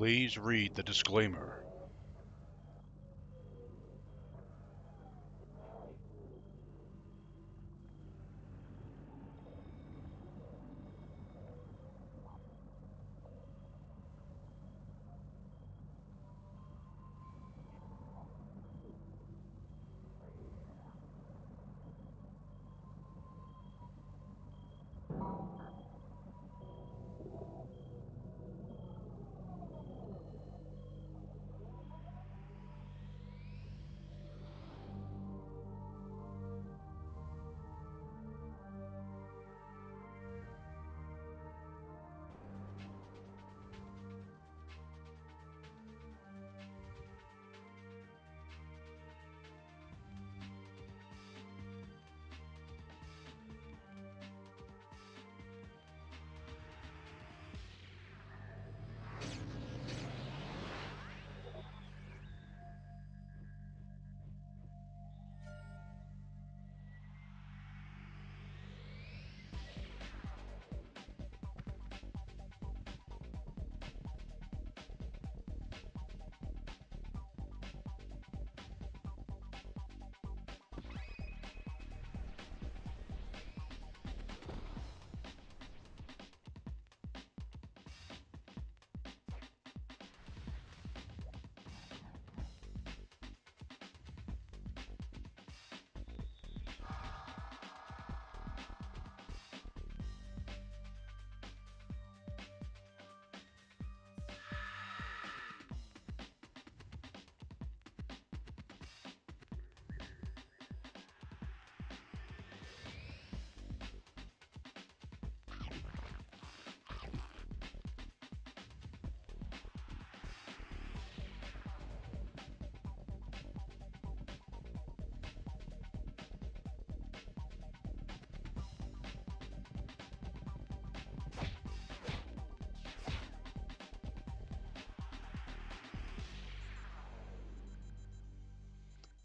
Please read the disclaimer.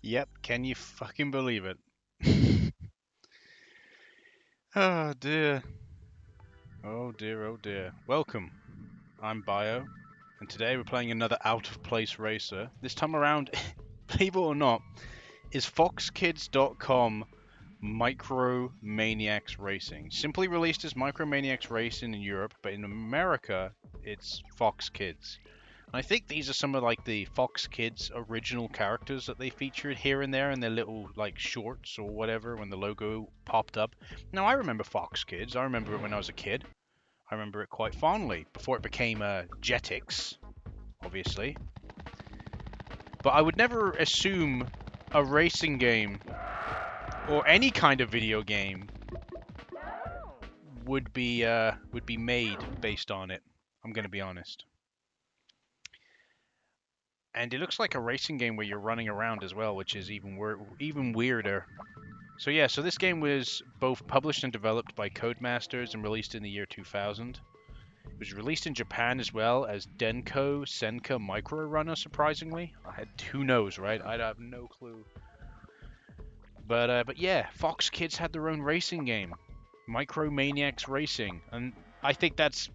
Yep, can you fucking believe it? Oh dear. Oh dear, oh dear. Welcome. I'm Bio, and today we're playing another out-of-place racer. This time around, believe it or not, is foxkids.com Micro Maniacs Racing. Simply released as Micro Maniacs Racing in Europe, but in America, it's Fox Kids. I think these are some of like the Fox Kids original characters that they featured here and there in their little like shorts or whatever when the logo popped up. Now I remember Fox Kids. I remember it when I was a kid. I remember it quite fondly before it became Jetix, obviously. But I would never assume a racing game or any kind of video game would be made based on it. I'm gonna be honest. And it looks like a racing game where you're running around as well, which is even weirder. So yeah, so this game was both published and developed by Codemasters and released in the year 2000. It was released in Japan as well as Denkou Senka Micro Runner, surprisingly. I had two no's, right? I'd have no clue. But yeah, Fox Kids had their own racing game, Micro Maniacs Racing, and I think that's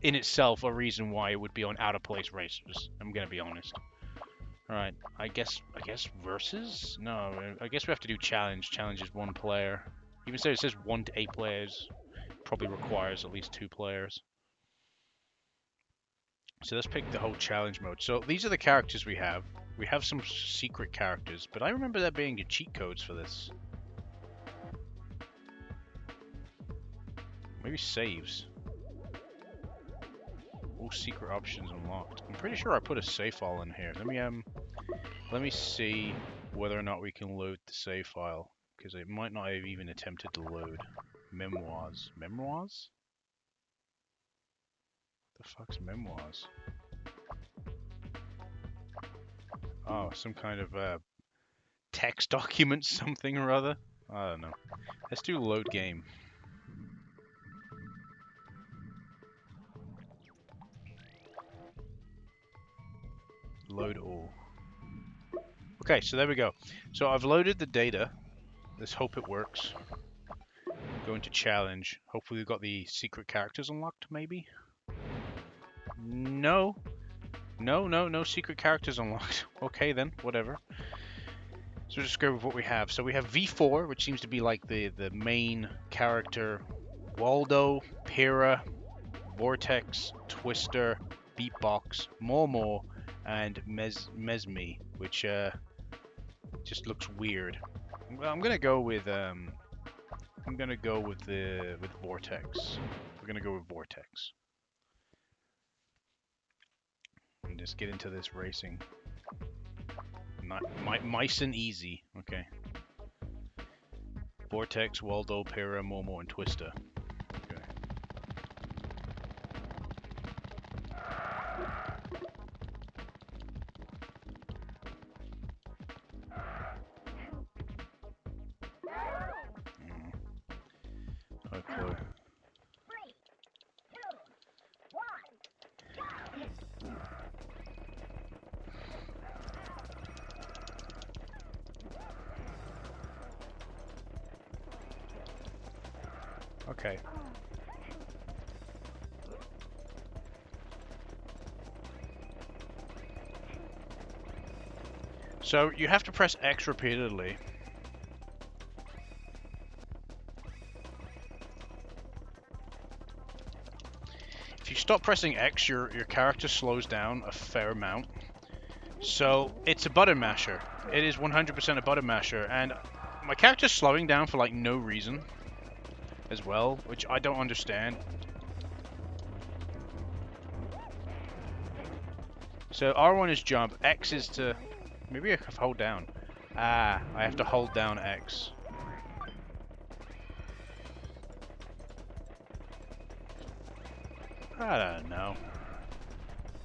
in itself a reason why it would be on Out of Place Racers. I'm gonna be honest. All right, I guess versus? No, I guess we have to do challenge. Challenge is one player. Even though it says 1 to 8 players, probably requires at least 2 players. So let's pick the whole challenge mode. So these are the characters we have. We have some secret characters, but I remember there being cheat codes for this. Maybe saves. All secret options unlocked. I'm pretty sure I put a save file in here. Let me see whether or not we can load the save file, because it might not have even attempted to load. Memoirs. Memoirs? What the fuck's memoirs? Oh, some kind of text document, something or other. I don't know. Let's do load game. Load all. Okay, so there we go. So I've loaded the data. Let's hope it works. Go into challenge. Hopefully we've got the secret characters unlocked, maybe? No. No secret characters unlocked. Okay then, whatever. So just go with what we have. So we have V4, which seems to be like the main character. Waldo, Pyrrha, Vortex, Twister, Beatbox, More, and Mesme, which just looks weird. I'm gonna go with with Vortex. We're gonna go with Vortex. And just get into this racing. Nice and easy. Okay. Vortex, Waldo, Pyrrha, More, and Twister. Okay. Okay. Okay. So you have to press X repeatedly. If you stop pressing X, your character slows down a fair amount. So it's a button masher. It is 100% a button masher, and my character's slowing down for like no reason as well, which I don't understand. So R1 is jump, X is to... Maybe I have hold down. Ah, I have to hold down X. I don't know.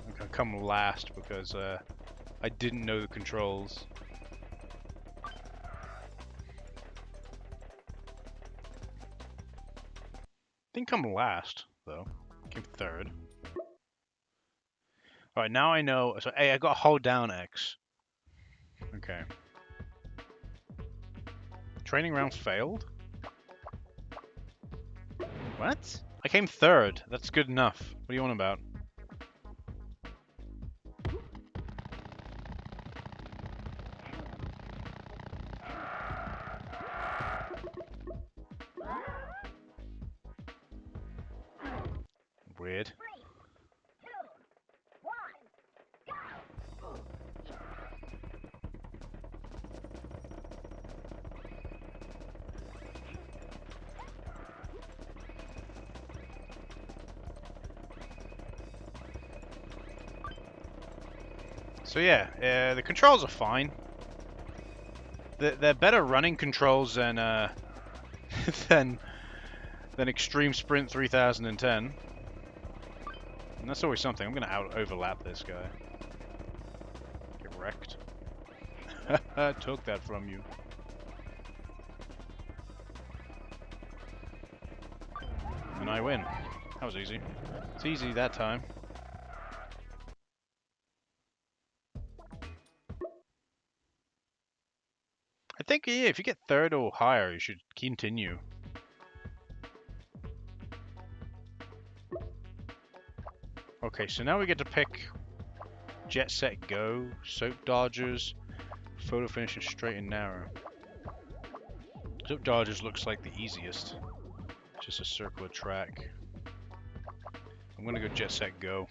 I'm gonna come last because I didn't know the controls. Didn't come last though. Came third. All right, now I know. So hey, I got to hold down X. Okay. Training round failed? What? I came third. That's good enough. What do you want about? Weird. So yeah, the controls are fine. They're better running controls than than Extreme Sprint 3010. And that's always something. I'm gonna overlap this guy. Get wrecked. I took that from you. And I win. That was easy. It's easy that time. I think, yeah, if you get third or higher, you should continue. Okay, so now we get to pick Jet Set Go, Soap Dodgers, Photo Finishes Straight and Narrow. Soap Dodgers looks like the easiest. Just a circular track. I'm gonna go Jet Set Go.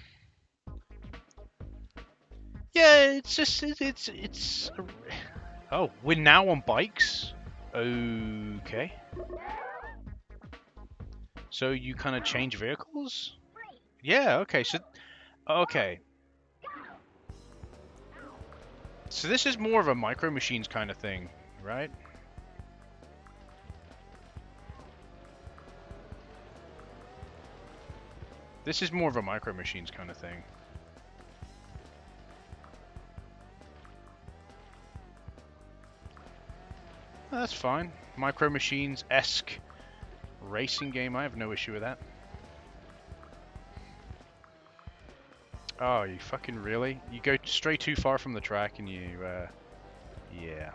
Yeah, it's just, it's... Oh, we're now on bikes? Okay. So you kind of change vehicles? Yeah, okay, so... Okay. So this is more of a Micro Machines kind of thing, right? This is more of a Micro Machines kind of thing. That's fine. Micro Machines-esque racing game. I have no issue with that. Oh, you fucking really? You go straight too far from the track and you, yeah.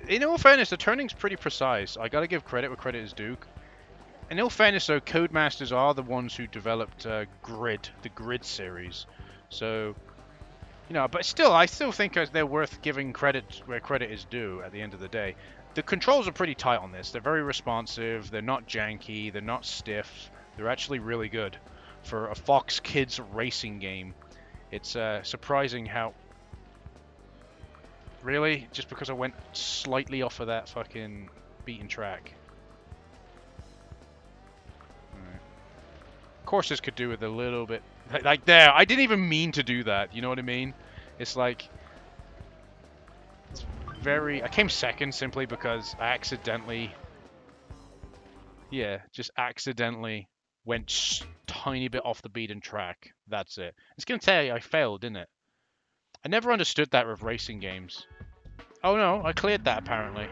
In all fairness, the turning's pretty precise. I gotta give credit where credit is due. In all fairness, though, Codemasters are the ones who developed Grid, the Grid series. So, you know, but still, I still think they're worth giving credit where credit is due at the end of the day. The controls are pretty tight on this. They're very responsive. They're not janky. They're not stiff. They're actually really good for a Fox Kids racing game. It's surprising how... Really? Just because I went slightly off of that fucking beaten track. Right. Courses could do with a little bit... Like there, I didn't even mean to do that. You know what I mean? It's like... It's very... I came second simply because I accidentally... Yeah, just accidentally went tiny bit off the beaten track. That's it. It's gonna tell you I failed, didn't it? I never understood that with racing games. Oh no, I cleared that apparently.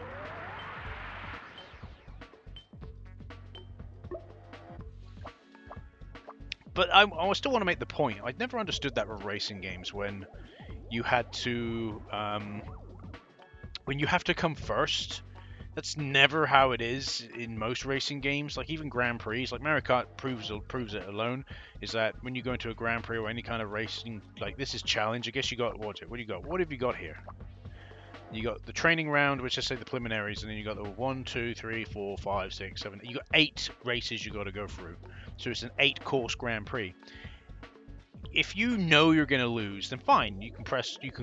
But I still want to make the point. I never understood that with racing games when you had to, when you have to come first. That's never how it is in most racing games. Like even Grand Prix, like Mario Kart proves it alone. Is that when you go into a Grand Prix or any kind of racing, like this is challenge. I guess you got what do you got? What have you got here? You got the training round, which is say the preliminaries, and then you got the 1, 2, 3, 4, 5, 6, 7. You got 8 races you got to go through. So it's an 8-course Grand Prix. If you know you're going to lose, then fine. You can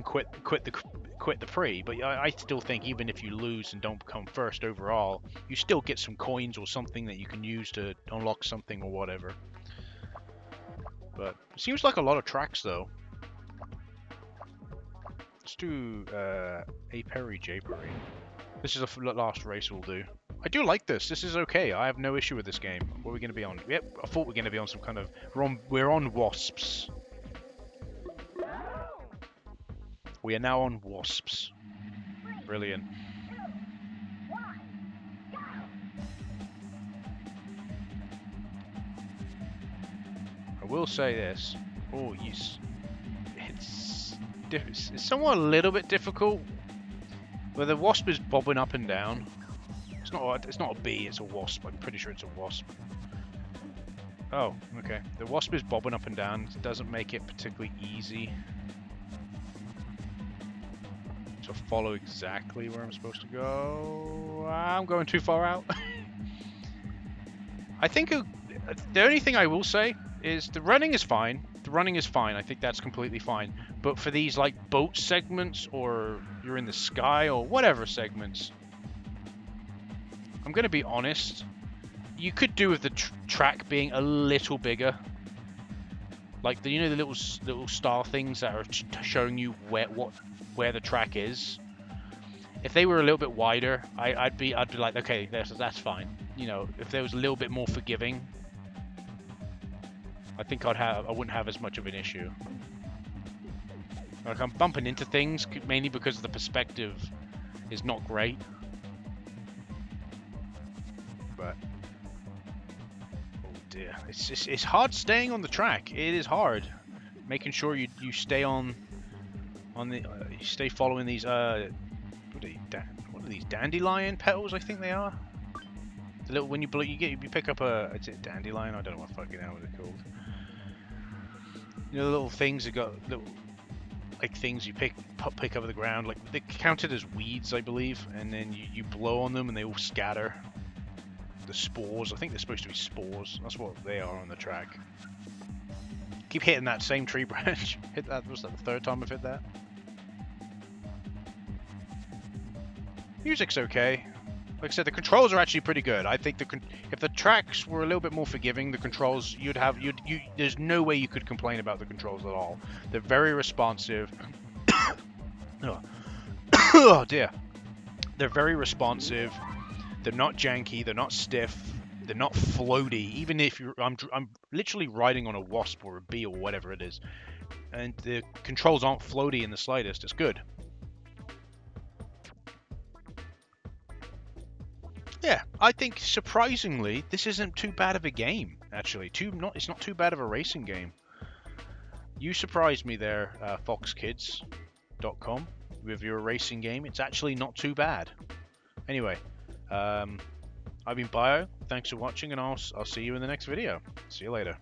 quit the prix. But I still think even if you lose and don't come first overall, you still get some coins or something that you can use to unlock something or whatever. But it seems like a lot of tracks though. Let's do APIARY, JAPERY. This is the last race we'll do. I do like this. This is okay. I have no issue with this game. What are we going to be on? Yep, I thought we were going to be on some kind of... We're on Wasps. We are now on Wasps. Brilliant. I will say this. Oh, yes. It's somewhat a little bit difficult. Where the wasp is bobbing up and down. It's not a bee, it's a wasp. I'm pretty sure it's a wasp. Oh, okay. The wasp is bobbing up and down. It doesn't make it particularly easy to follow exactly where I'm supposed to go. I'm going too far out. I think the only thing I will say is the running is fine. The running is fine. I think that's completely fine. But for these like boat segments or you're in the sky or whatever segments, I'm going to be honest. You could do with the track being a little bigger. Like the the little star things that are showing you where the track is. If they were a little bit wider, I'd be like, okay, that's fine. You know, if there was a little bit more forgiving, I think I wouldn't have as much of an issue. Like I'm bumping into things mainly because the perspective is not great. But oh dear, it's hard staying on the track. It is hard, making sure you stay on the you stay following these what are these dandelion petals? I think they are. The little when you pick up is it dandelion? I don't know what fucking hell they're called. You know the little things that got little like things you pick up the ground, like they're counted as weeds, I believe, and then you blow on them and they all scatter. The spores, I think they're supposed to be spores. That's what they are on the track. Keep hitting that same tree branch. Hit that. Was that the third time I've hit that? Music's okay. Like I said, the controls are actually pretty good. I think if the tracks were a little bit more forgiving, the controls there's no way you could complain about the controls at all. They're very responsive. Oh dear. They're very responsive. They're not janky. They're not stiff. They're not floaty. Even if I'm literally riding on a wasp or a bee or whatever it is, and the controls aren't floaty in the slightest. It's good. Yeah, I think surprisingly this isn't too bad of a game. Actually, it's not too bad of a racing game. You surprised me there, foxkids.com, with your racing game. It's actually not too bad. Anyway, I've been Bio. Thanks for watching, and I'll see you in the next video. See you later.